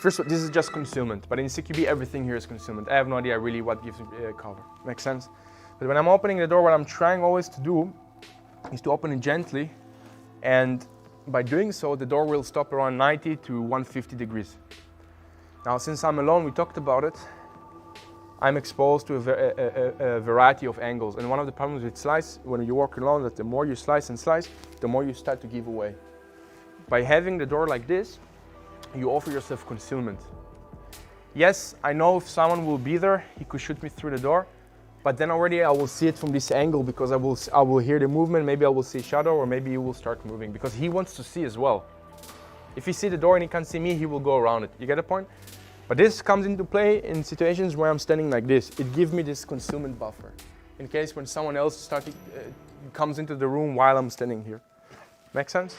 First of all, this is just concealment, but in CQB everything here is concealment. I have no idea really what gives me cover. Makes sense? But when I'm opening the door, what I'm trying always to do is to open it gently, and by doing so, the door will stop around 90 to 150 degrees. Now, since I'm alone, we talked about it, I'm exposed to a variety of angles. And one of the problems with slice, when you work alone, that the more you slice and slice, the more you start to give away. By having the door like this, you offer yourself concealment. Yes, I know if someone will be there, he could shoot me through the door, but then already I will see it from this angle because I will hear the movement, maybe I will see shadow, or maybe he will start moving because he wants to see as well. If he sees the door and he can't see me, he will go around it. You get the point? But this comes into play in situations where I'm standing like this. It gives me this concealment buffer in case when someone else comes into the room while I'm standing here. Make sense?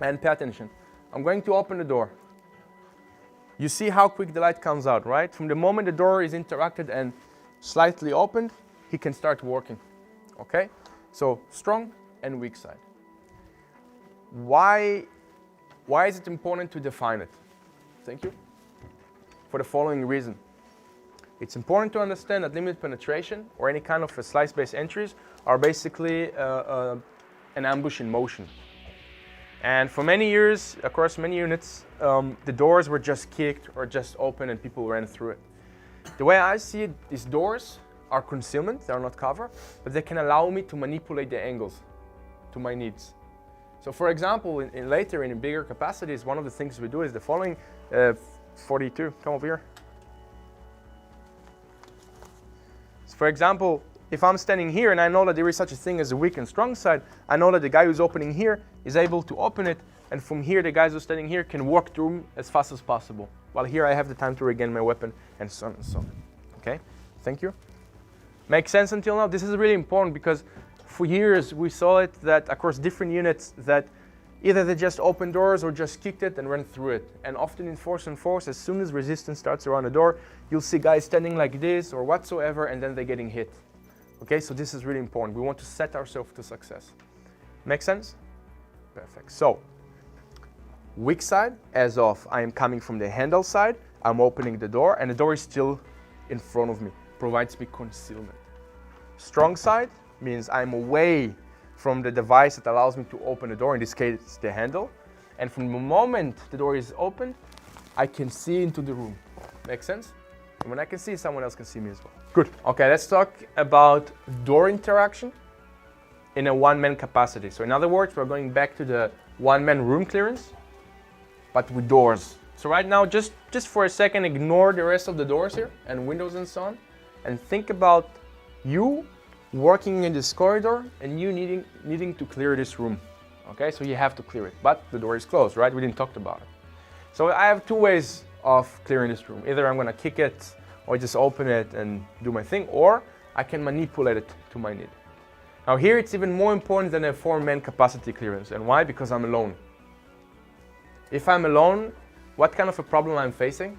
And pay attention. I'm going to open the door. You see how quick the light comes out, right? From the moment the door is interacted and slightly opened, he can start working. Okay? So strong and weak side. Why is it important to define it? Thank you. For the following reason. It's important to understand that limited penetration or any kind of slice-based entries are basically an ambush in motion. And for many years, across many units, the doors were just kicked or just open and people ran through it. The way I see it, these doors are concealment, they are not cover, but they can allow me to manipulate the angles to my needs. So for example, later in bigger capacities, one of the things we do is the following. 42, come over here. So for example, if I'm standing here and I know that there is such a thing as a weak and strong side, I know that the guy who's opening here is able to open it, and from here the guys who are standing here can walk through as fast as possible. While here I have the time to regain my weapon, and so on and so on. Okay, thank you. Make sense until now? This is really important because for years we saw it that across different units that either they just opened doors or just kicked it and ran through it. And often in force and force, as soon as resistance starts around the door, you'll see guys standing like this or whatsoever, and then they're getting hit. Okay, so this is really important. We want to set ourselves to success. Make sense? Perfect. So, weak side, as of I am coming from the handle side, I'm opening the door, and the door is still in front of me, provides me concealment. Strong side means I'm away from the device that allows me to open the door, in this case it's the handle, and from the moment the door is opened, I can see into the room. Make sense? And when I can see, someone else can see me as well. Good. Okay, let's talk about door interaction in a one-man capacity. So in other words, we're going back to the one-man room clearance, but with doors. So right now, just for a second, ignore the rest of the doors here and windows and so on, and think about you working in this corridor and you needing to clear this room. Okay, so you have to clear it, but the door is closed, right? We didn't talk about it. So I have two ways of clearing this room. Either I'm gonna kick it or just open it and do my thing, or I can manipulate it to my need. Now here it's even more important than a four-man capacity clearance. And why? Because I'm alone. If I'm alone, what kind of a problem I'm facing?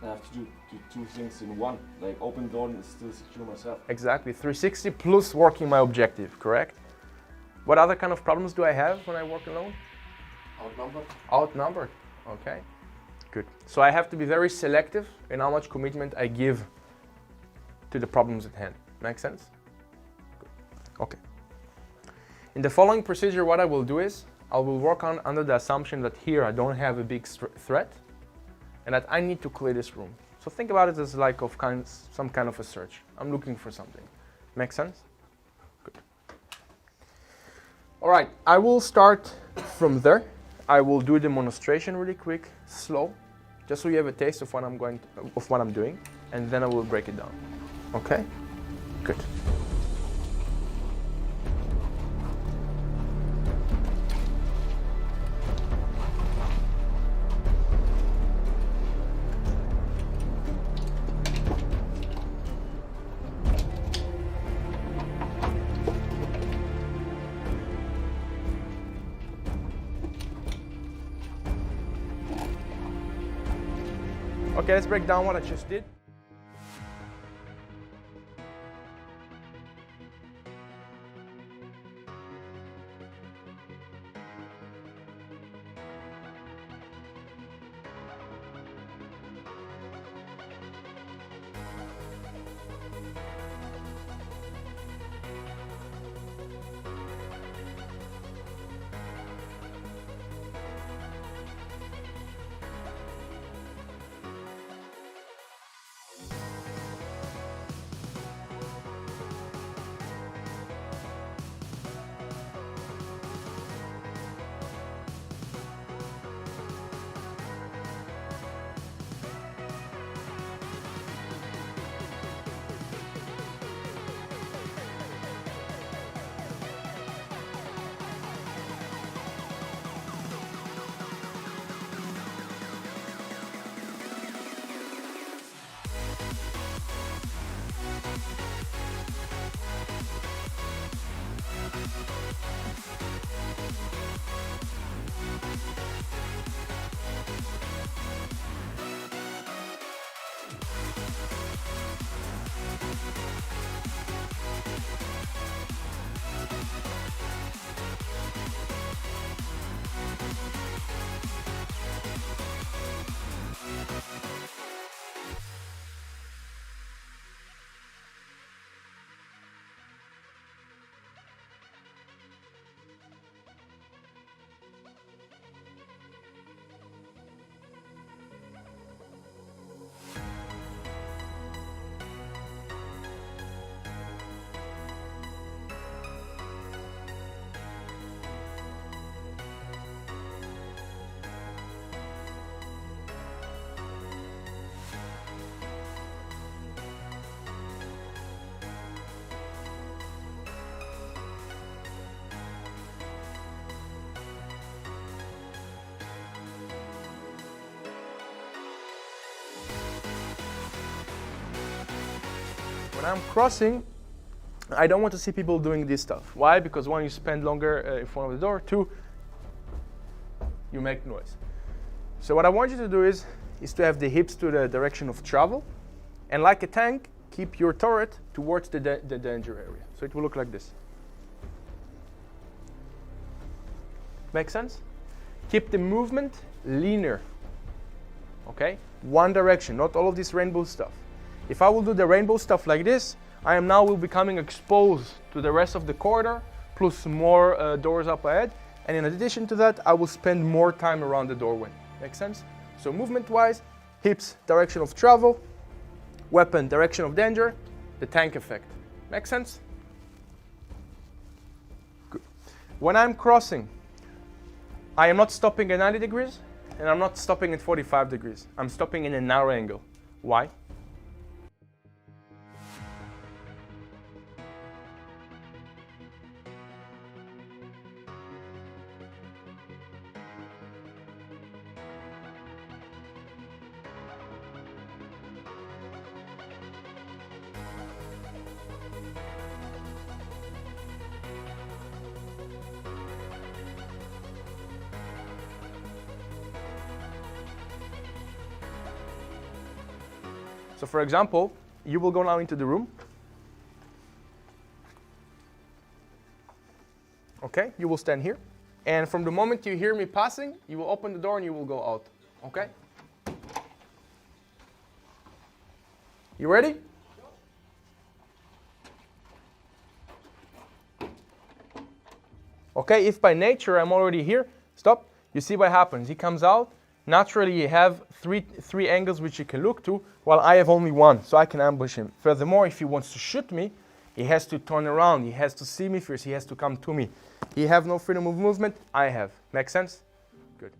I have to do two things in one, like open the door and still secure myself. Exactly, 360 plus working my objective, correct? What other kind of problems do I have when I work alone? Outnumbered. Outnumbered, okay. Good. So I have to be very selective in how much commitment I give to the problems at hand. Make sense? Good. Okay. In the following procedure, what I will do is, I will work on under the assumption that here I don't have a big threat and that I need to clear this room. So think about it as like some kind of a search. I'm looking for something. Make sense? Good. All right, I will start from there. I will do a demonstration really quick, slow, just so you have a taste of what I'm doing, and then I will break it down. Okay? Good. Okay, let's break down what I just did. I'm crossing, I don't want to see people doing this stuff. Why? Because one, you spend longer in front of the door. Two, you make noise. So what I want you to do is to have the hips to the direction of travel, and like a tank, keep your turret towards the danger area. So it will look like this. Make sense? Keep the movement linear. Okay? One direction, not all of this rainbow stuff. If I will do the rainbow stuff like this, I am now will becoming exposed to the rest of the corridor, plus more doors up ahead. And in addition to that, I will spend more time around the doorway. Make sense? So movement-wise, hips, direction of travel, weapon, direction of danger, the tank effect. Make sense? Good. When I'm crossing, I am not stopping at 90 degrees, and I'm not stopping at 45 degrees. I'm stopping in a narrow angle. Why? So for example, you will go now into the room. Okay, you will stand here. And from the moment you hear me passing, you will open the door and you will go out. Okay? You ready? Okay, if by nature I'm already here, stop. You see what happens. He comes out. Naturally, you have three angles which you can look to, while I have only one, so I can ambush him. Furthermore, if he wants to shoot me, he has to turn around. He has to see me first. He has to come to me. He have no freedom of movement. I have. Make sense? Good.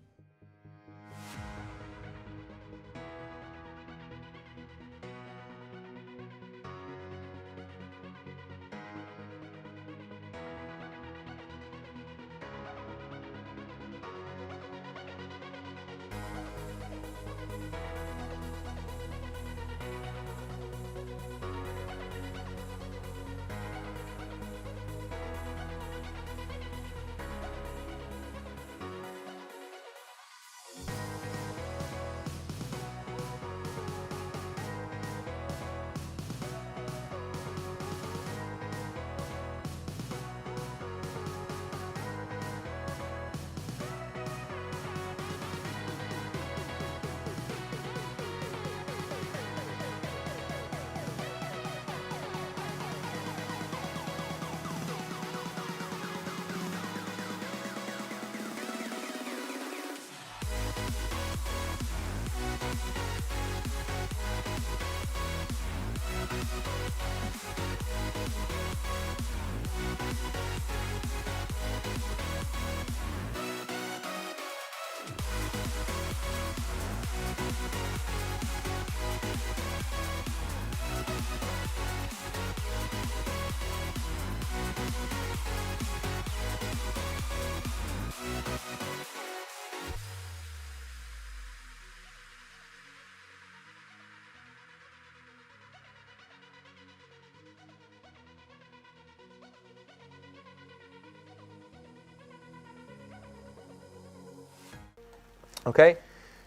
Okay,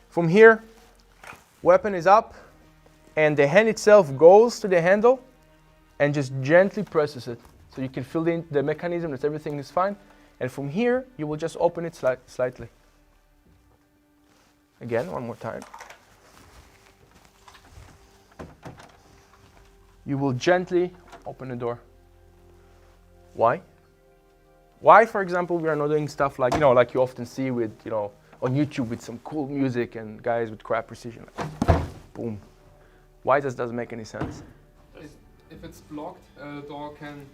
from here, weapon is up, and the hand itself goes to the handle and just gently presses it. So you can feel the mechanism that everything is fine. And from here, you will just open it slightly. Again, one more time. You will gently open the door. Why? Why, for example, we are not doing stuff like, like you often see with, on YouTube with some cool music and guys with crap precision. Like, boom. Why doesn't make any sense? If it's blocked, the door can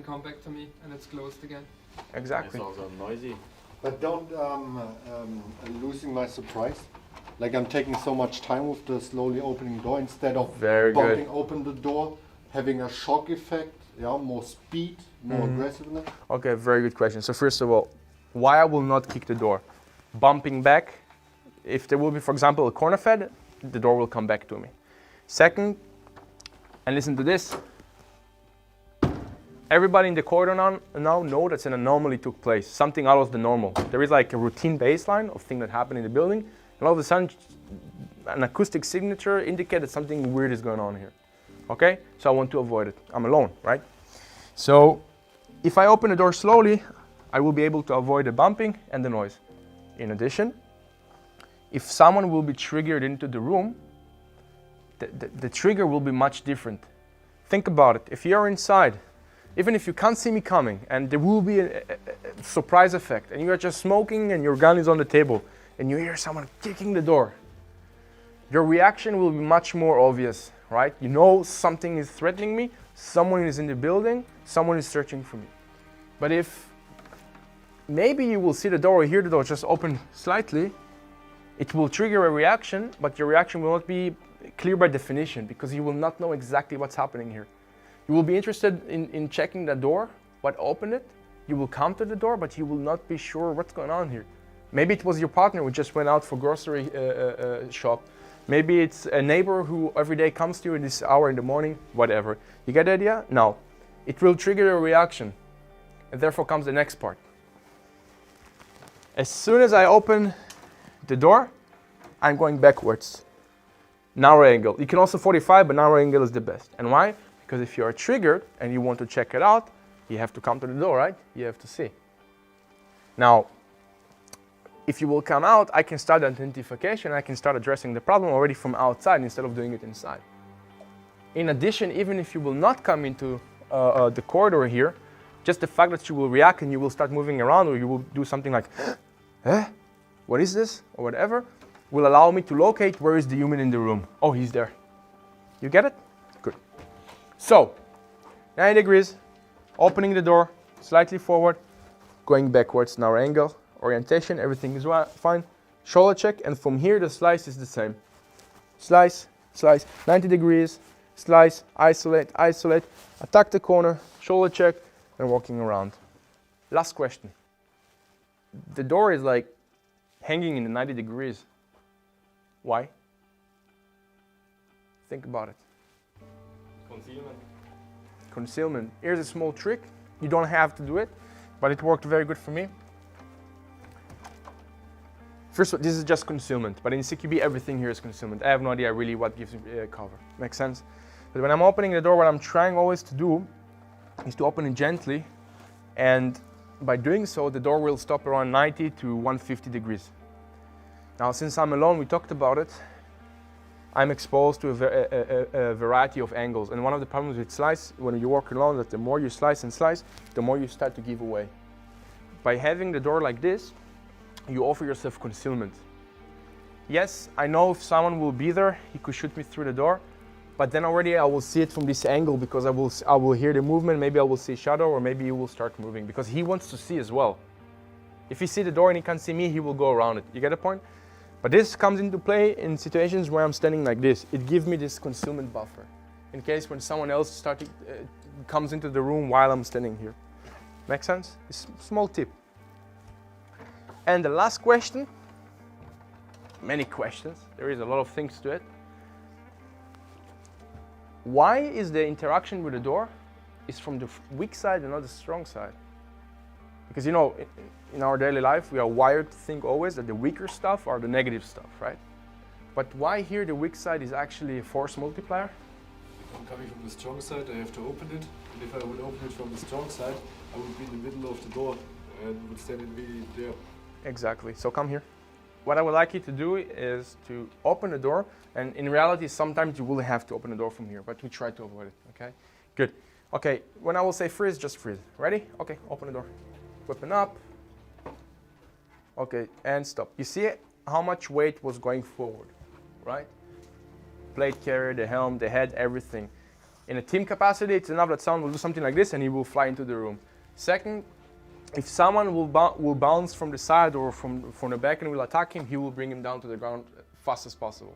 come back to me and it's closed again. Exactly. It's also noisy. But don't losing my surprise. Like I'm taking so much time with the slowly opening door instead of bumping open the door, having a shock effect, more speed, more aggressiveness. Okay, very good question. So first of all, why I will not kick the door? Bumping back, if there will be, for example, a corner fed, the door will come back to me. Second, And listen to this. Everybody in the corridor now know that an anomaly took place, something out of the normal. There is like a routine baseline of things that happen in the building, and all of a sudden, an acoustic signature indicates that something weird is going on here. Okay? So I want to avoid it. I'm alone, right? So if I open the door slowly, I will be able to avoid the bumping and the noise. In addition, if someone will be triggered into the room, the trigger will be much different. Think about it. If you're inside, even if you can't see me coming, and there will be a surprise effect, and you are just smoking and your gun is on the table, and you hear someone kicking the door, your reaction will be much more obvious, right? You know something is threatening me, someone is in the building, someone is searching for me. But if maybe you will see the door or hear the door just open slightly, it will trigger a reaction, but your reaction will not be clear by definition because you will not know exactly what's happening here. You will be interested in checking the door, what opened it. You will come to the door, but you will not be sure what's going on here. Maybe it was your partner who just went out for grocery shop. Maybe it's a neighbor who every day comes to you in this hour in the morning, whatever. You get the idea? No. It will trigger a reaction. And therefore comes the next part. As soon as I open the door, I'm going backwards. Narrow angle. You can also 45, but narrow angle is the best. And why? Because if you are triggered and you want to check it out, you have to come to the door, right? You have to see. Now, if you will come out, I can start identification. I can start addressing the problem already from outside instead of doing it inside. In addition, even if you will not come into the corridor here, just the fact that you will react and you will start moving around or you will do something like, what is this? Or whatever, will allow me to locate where is the human in the room. Oh, he's there. You get it? Good. So, 90 degrees, opening the door, slightly forward, going backwards, narrow angle, orientation, everything is fine. Shoulder check, and from here the slice is the same. Slice, slice, 90 degrees, slice, isolate, isolate, attack the corner, shoulder check, and walking around. Last question. The door is like hanging in the 90 degrees. Why? Think about it. Concealment. Concealment. Here's a small trick. You don't have to do it, but it worked very good for me. First of all, this is just concealment, but in CQB everything here is concealment. I have no idea really what gives me cover. Makes sense? But when I'm opening the door, what I'm trying always to do is to open it gently, and by doing so, the door will stop around 90 to 150 degrees. Now, since I'm alone, we talked about it, I'm exposed to a variety of angles. And one of the problems with slice, when you walk alone, that the more you slice and slice, the more you start to give away. By having the door like this, you offer yourself concealment. Yes, I know if someone will be there, he could shoot me through the door, but then already I will see it from this angle because I will hear the movement, maybe I will see shadow, or maybe he will start moving because he wants to see as well. If he sees the door and he can't see me, he will go around it. You get the point? But this comes into play in situations where I'm standing like this. It gives me this concealment buffer in case when someone else comes into the room while I'm standing here. Make sense? It's a small tip. And the last question, many questions, there is a lot of things to it. Why is the interaction with the door is from the weak side and not the strong side? Because you know, in our daily life, we are wired to think always that the weaker stuff are the negative stuff, right? But why here the weak side is actually a force multiplier? If I'm coming from the strong side, I have to open it. And if I would open it from the strong side, I would be in the middle of the door and would stand immediately there. Exactly. So come here. What I would like you to do is to open the door, and in reality, sometimes you will have to open the door from here, but we try to avoid it, okay? Good. Okay, when I will say freeze, just freeze. Ready? Okay, open the door. Whipping up. Okay, and stop. You see how much weight was going forward, right? Plate carrier, the helm, the head, everything. In a team capacity, it's enough that someone will do something like this and he will fly into the room. Second, if someone will bounce from the side or from the back and will attack him, he will bring him down to the ground as fast as possible.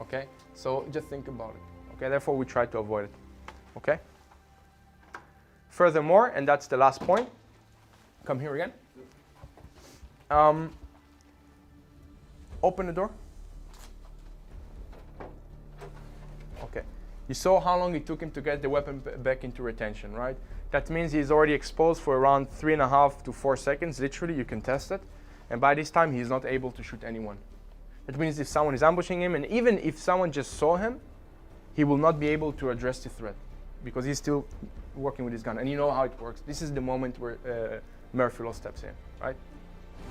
Okay? So just think about it. Okay? Therefore, we try to avoid it. Okay? Furthermore, and that's the last point. Come here again. Open the door. Okay. You saw how long it took him to get the weapon back into retention, right? That means he's already exposed for around 3.5 to 4 seconds, literally, you can test it. And by this time, he's not able to shoot anyone. That means if someone is ambushing him, and even if someone just saw him, he will not be able to address the threat because he's still working with his gun. And you know how it works. This is the moment where Murphy Law steps in, right?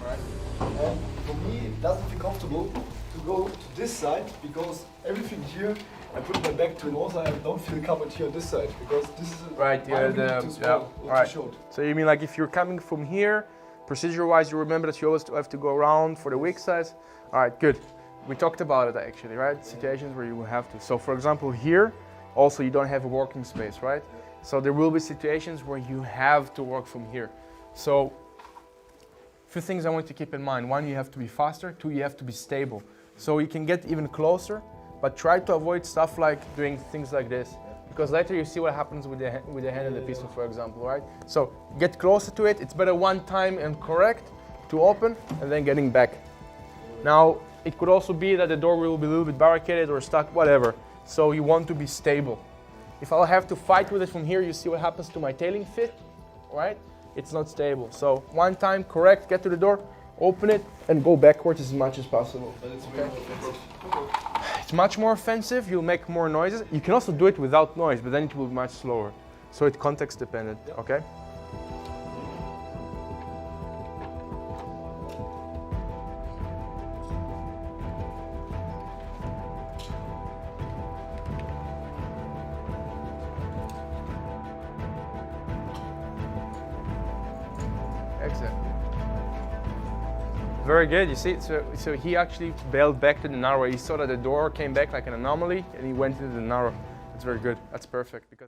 Right. And for me, it doesn't feel comfortable to go to this side because everything here, I put my back to, and also I don't feel covered here on this side because this is too small or too short. So you mean like if you're coming from here, procedure-wise, you remember that you always have to go around for the weak size? All right, good. We talked about it actually, right? Situations where you will have to. So for example, here, also you don't have a working space, right? So there will be situations where you have to work from here. So few things I want to keep in mind. One, you have to be faster. Two, you have to be stable. So you can get even closer, but try to avoid stuff like doing things like this. Because later you see what happens with the hand and the pistol, for example, right? So get closer to it. It's better one time and correct to open and then getting back. Now, it could also be that the door will be a little bit barricaded or stuck, whatever. So you want to be stable. If I'll have to fight with it from here, you see what happens to my tailing fit, right? It's not stable. So one time, correct, get to the door, open it, and go backwards as much as possible. But it's very offensive. It's much more offensive, you'll make more noises. You can also do it without noise, but then it will be much slower. So it's context dependent, okay? Excellent. Very good, you see, so he actually bailed back to the narrow. He saw that the door came back like an anomaly and he went into the narrow. That's very good, that's perfect. Because